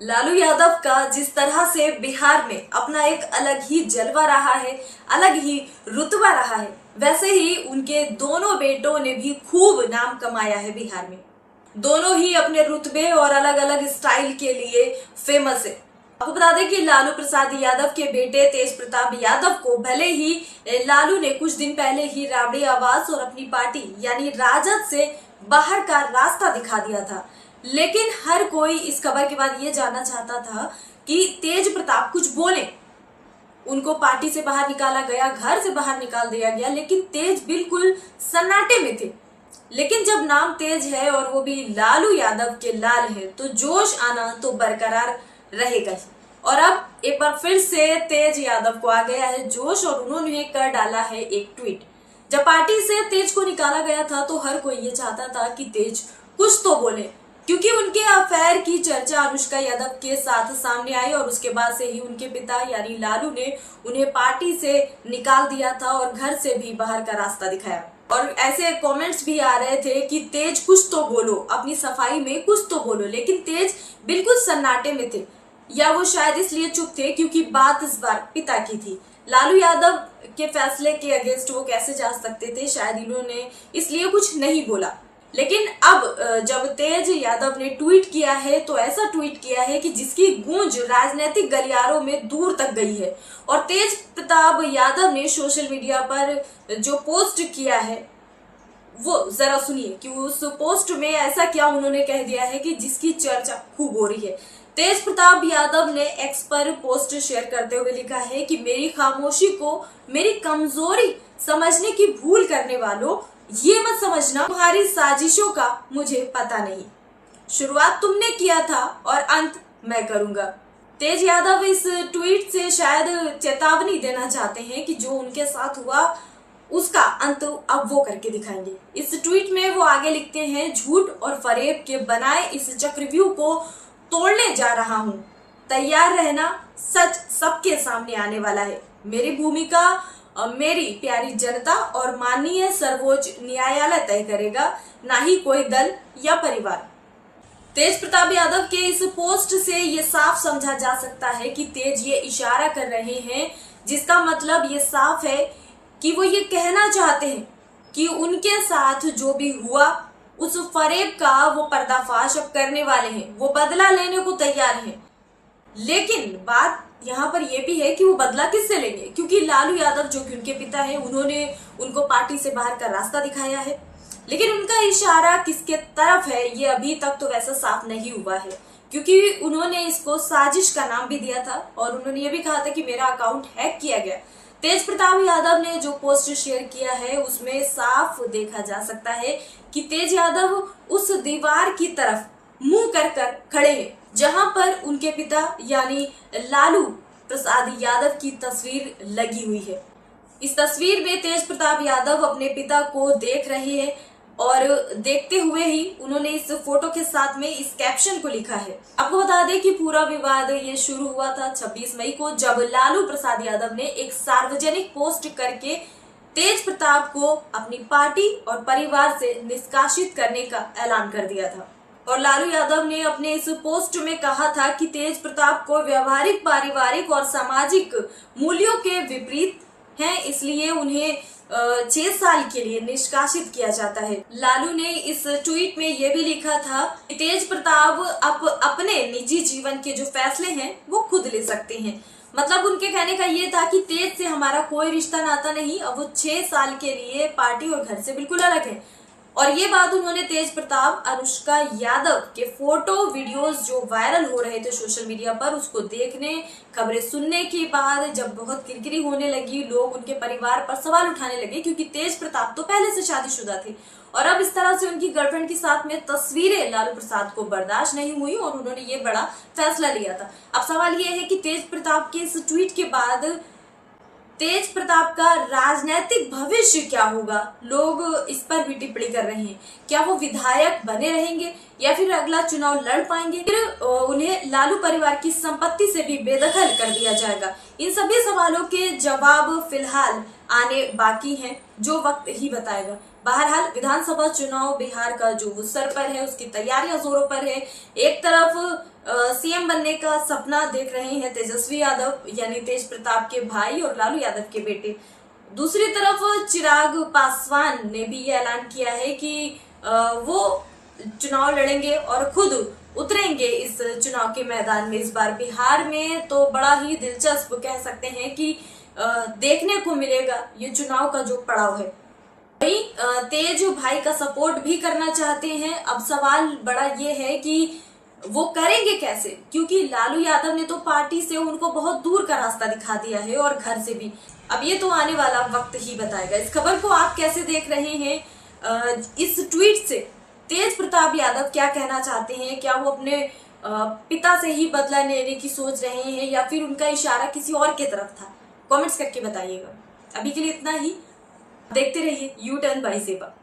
लालू यादव का जिस तरह से बिहार में अपना एक अलग ही जलवा रहा है, अलग ही रुतबा रहा है, वैसे ही उनके दोनों बेटों ने भी खूब नाम कमाया है बिहार में। दोनों ही अपने रुतबे और अलग अलग स्टाइल के लिए फेमस है। आपको बता दें कि लालू प्रसाद यादव के बेटे तेज प्रताप यादव को भले ही लालू ने कुछ दिन पहले ही राबड़ी आवास और अपनी पार्टी यानी राजद से बाहर का रास्ता दिखा दिया था, लेकिन हर कोई इस खबर के बाद ये जानना चाहता था कि तेज प्रताप कुछ बोले। उनको पार्टी से बाहर निकाला गया, घर से बाहर निकाल दिया गया, लेकिन तेज बिल्कुल सन्नाटे में थे। लेकिन जब नाम तेज है और वो भी लालू यादव के लाल है, तो जोश आना तो बरकरार रहेगा ही। और अब एक बार फिर से तेज यादव को आ गया है जोश और उन्होंने कर डाला है एक ट्वीट। जब पार्टी से तेज को निकाला गया था तो हर कोई ये चाहता था कि तेज कुछ तो बोले, क्योंकि उनके अफेयर की चर्चा अनुष्का यादव के साथ सामने आई और उसके बाद से ही उनके पिता यानी लालू ने उन्हें पार्टी से निकाल दिया था और घर से भी बाहर का रास्ता दिखाया। और ऐसे कमेंट्स भी आ रहे थे कि तेज कुछ तो बोलो, अपनी सफाई में कुछ तो बोलो, लेकिन तेज बिल्कुल सन्नाटे में थे। या वो शायद इसलिए चुप थे क्योंकि बात इस बार पिता की थी। लालू यादव के फैसले के अगेंस्ट वो कैसे जा सकते थे, शायद इन्होंने इसलिए कुछ नहीं बोला। लेकिन अब जब तेज यादव ने ट्वीट किया है तो ऐसा ट्वीट किया है कि जिसकी गूंज राजनीतिक गलियारों में दूर तक गई है। और तेज प्रताप यादव ने सोशल मीडिया पर जो पोस्ट किया है वो जरा सुनिए कि उस पोस्ट में ऐसा क्या उन्होंने कह दिया है कि जिसकी चर्चा खूब हो रही है। तेज प्रताप यादव ने एक्स पर पोस्ट शेयर करते हुए लिखा है कि मेरी खामोशी को मेरी कमजोरी समझने की भूल करने वालों, ये मत समझना तुम्हारी साजिशों का मुझे पता नहीं। शुरुआत तुमने किया था और अंत मैं करूंगा। तेज यादव इस ट्वीट से शायद चेतावनी देना चाहते हैं कि जो उनके साथ हुआ उसका अंत अब वो करके दिखाएंगे। इस ट्वीट में वो आगे लिखते हैं, झूठ और फरेब के बनाए इस चक्रव्यूह को तोड़ने जा रहा हूँ, तैयार रहना, सच सबके सामने आने वाला है। मेरी भूमिका मेरी प्यारी जनता और माननीय सर्वोच्च न्यायालय तय करेगा, ना ही कोई दल या परिवार। तेज प्रताप यादव के इस पोस्ट से ये साफ समझा जा सकता है कि तेज ये इशारा कर रहे हैं, जिसका मतलब ये साफ है कि वो ये कहना चाहते हैं कि उनके साथ जो भी हुआ उस फरेब का वो पर्दाफाश अब करने वाले हैं, वो बदला लेने को तैयार हैं। लेकिन बात यहाँ पर यह भी है कि वो बदला किससे लेंगे, क्योंकि लालू यादव जो कि उनके पिता हैं, उन्होंने उनको पार्टी से बाहर का रास्ता दिखाया है। लेकिन उनका इशारा किसके तरफ है ये अभी तक तो वैसा साफ नहीं हुआ है, क्योंकि उन्होंने इसको साजिश का नाम भी दिया था और उन्होंने ये भी कहा था कि मेरा अकाउंट हैक किया गया। तेज प्रताप यादव ने जो पोस्ट शेयर किया है उसमें साफ देखा जा सकता है कि तेज यादव उस दीवार की तरफ मुंह कर खड़े हैं जहां पर उनके पिता यानी लालू प्रसाद यादव की तस्वीर लगी हुई है। इस तस्वीर में तेज प्रताप यादव अपने पिता को देख रहे हैं और देखते हुए ही उन्होंने इस फोटो के साथ में इस कैप्शन को लिखा है। आपको बता दें कि पूरा विवाद ये शुरू हुआ था 26 मई को, जब लालू प्रसाद यादव ने एक सार्वजनिक पोस्ट करके तेज प्रताप को अपनी पार्टी और परिवार से निष्कासित करने का ऐलान कर दिया था। और लालू यादव ने अपने इस पोस्ट में कहा था कि तेज प्रताप को व्यवहारिक, पारिवारिक और सामाजिक मूल्यों के विपरीत हैं, इसलिए उन्हें 6 साल के लिए निष्कासित किया जाता है। लालू ने इस ट्वीट में यह भी लिखा था कि तेज प्रताप अपने निजी जीवन के जो फैसले हैं वो खुद ले सकते हैं। मतलब उनके कहने का ये था कि तेज से हमारा कोई रिश्ता नाता नहीं, अब वो 6 साल के लिए पार्टी और घर से बिल्कुल अलग है। और ये बात उन्होंने तेज प्रताप अनुष्का यादव के फोटो वीडियोस जो वायरल हो रहे थे सोशल मीडिया पर, उसको देखने, खबरें सुनने के बाद जब बहुत किरकिरी होने लगी, लोग उनके परिवार पर सवाल उठाने लगे, क्योंकि तेज प्रताप तो पहले से शादीशुदा थे और अब इस तरह से उनकी गर्लफ्रेंड के साथ में तस्वीरें लालू प्रसाद को बर्दाश्त नहीं हुई और उन्होंने ये बड़ा फैसला लिया था। अब सवाल ये है कि तेज प्रताप के इस ट्वीट के बाद तेज प्रताप का राजनीतिक भविष्य क्या होगा, लोग इस पर भी टिप्पणी कर रहे हैं। क्या वो विधायक बने रहेंगे या फिर अगला चुनाव लड़ पाएंगे, फिर उन्हें लालू परिवार की संपत्ति से भी बेदखल कर दिया जाएगा। इन सभी सवालों के जवाब फिलहाल आने बाकी हैं, जो वक्त ही बताएगा। बहरहाल विधानसभा चुनाव बिहार का जो सर पर है, उसकी तैयारियां जोरों पर है। एक तरफ सीएम बनने का सपना देख रहे हैं तेजस्वी यादव यानी तेज प्रताप के भाई और लालू यादव के बेटे। दूसरी तरफ चिराग पासवान ने भी ये ऐलान किया है कि वो चुनाव लड़ेंगे और खुद उतरेंगे इस चुनाव के मैदान में इस बार बिहार में। तो बड़ा ही दिलचस्प कह सकते हैं कि देखने को मिलेगा ये चुनाव का जो पड़ाव है। वही तेज भाई का सपोर्ट भी करना चाहते हैं। अब सवाल बड़ा ये है कि वो करेंगे कैसे, क्योंकि लालू यादव ने तो पार्टी से उनको बहुत दूर का रास्ता दिखा दिया है और घर से भी। अब ये तो आने वाला वक्त ही बताएगा। इस खबर को आप कैसे देख रहे हैं? इस ट्वीट से तेज प्रताप यादव क्या कहना चाहते हैं? क्या वो अपने पिता से ही बदला लेने की सोच रहे हैं या फिर उनका इशारा किसी और की तरफ था? कमेंट्स करके बताइएगा। अभी के लिए इतना ही। देखते रहिए यू टर्न बाय सेबा।